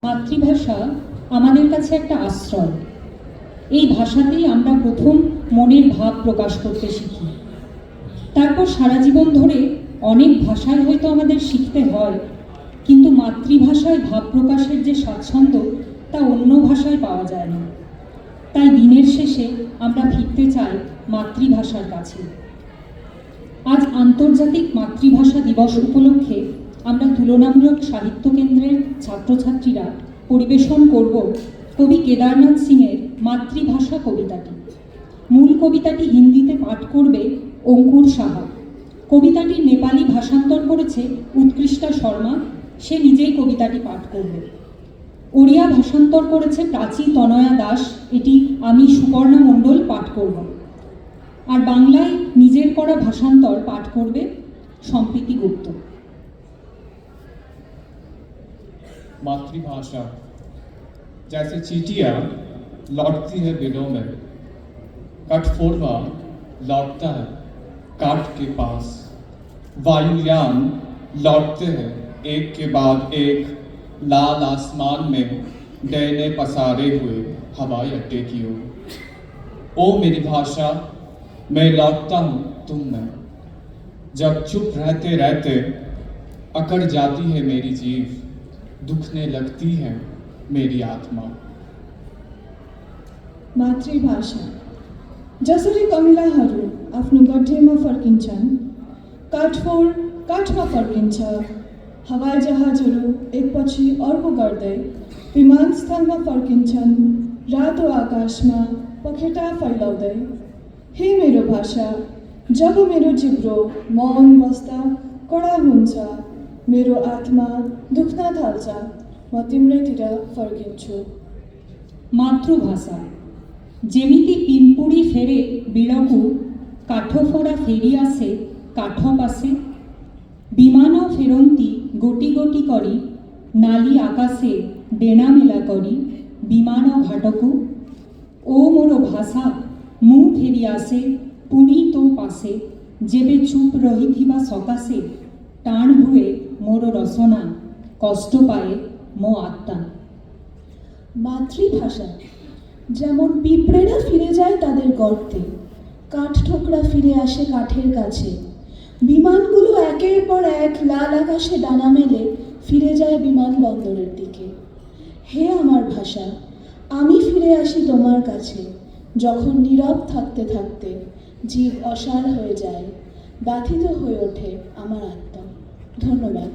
মাতৃভাষা আমাদের কাছে একটা আশ্রয়। এই ভাষাতেই আমরা প্রথম মনের ভাব প্রকাশ করতে শিখি। তারপর সারা জীবন ধরে অনেক ভাষায় হয়তো আমাদের শিখতে হয়, কিন্তু মাতৃভাষায় ভাব প্রকাশের যে স্বাচ্ছন্দ্য তা অন্য ভাষায় পাওয়া যায় না। তাই দিনের শেষে আমরা ফিরতে চাই মাতৃভাষার কাছে। আজ আন্তর্জাতিক মাতৃভাষা দিবস উপলক্ষে আমরা তুলনামূলক সাহিত্য কেন্দ্রের ছাত্রছাত্রীরা পরিবেশন করব কবি কেদারনাথ সিংয়ের মাতৃভাষা কবিতাটি। মূল কবিতাটি হিন্দিতে পাঠ করবে অঙ্কুর সাহা। কবিতাটির নেপালি ভাষান্তর করেছে উৎকৃষ্টা শর্মা, সে নিজেই কবিতাটি পাঠ করবে। ওড়িয়া ভাষান্তর করেছে প্রাচী তনয়া দাস, এটি আমি সুপর্ণা মণ্ডল পাঠ করব। আর বাংলায় নিজের করা ভাষান্তর পাঠ করবে সম্প্রীতি গুপ্ত। मातृभाषा जैसे चींटियां लौटती है बिलों में, कठफोड़वा लौटता है काट के पास, वायुयान लौटते हैं एक के बाद एक लाल आसमान में डैने पसारे हुए हवाई अड्डे की ओर। ओ मेरी भाषा, मैं लौटता हूँ तुम में, जब चुप रहते रहते अकड़ जाती है मेरी जीव, दुखने लगती है मेरी आत्मा। मातृभाषा जसरी कमिलाहरू आफ्नो गड्ढेमा फर्किन्छन्, काठफोर काठमा फर्किन्छ, हवाईजहाजहरू एकपछि अर्को गर्दै विमानस्थलमा फर्किन्छन्, रातो आकाशमा पखेटा फैलाउँदै। हे मेरो भाषा, जब मेरो जिब्रो मौन बस्दा कडा हुन्छ, मेरो आत्मा दुख्न थाल्छ, म तिम्रैतिर फर्किन्छु। মাতৃভাষা যেমিতি পিম্পুড়ি ফেরে বিড়কু, কাঠফোড়া ফেরি আসে কাঠ পাশে, বিমান ফেরন্তি গোটি গোটি করি, নালি আকাশে ডেনা মেলা করি, বিমান ঘাটকু। ও মোর ভাষা মু ফেরি আসে পুনি তো পাশে, যেবে চুপ রহিথিবা সকাশে, টাণ হুয়ে মোর রসনা, কষ্ট পায়ে মো আত্মা। মাতৃভাষা যেমন পিঁপড়েরা ফিরে যায় তাদের গর্তে, কাঠঠোকরা ফিরে আসে কাঠের কাছে, বিমানগুলো একের পর এক লাল আকাশে ডানা মেলে ফিরে যায় বিমানবন্দরের দিকে। হে আমার ভাষা, আমি ফিরে আসি তোমার কাছে, যখন নীরব থাকতে থাকতে জীব অসাড় হয়ে যায়, ব্যথিত হয়ে ওঠে আমার আত্মা। ধন্যবাদ।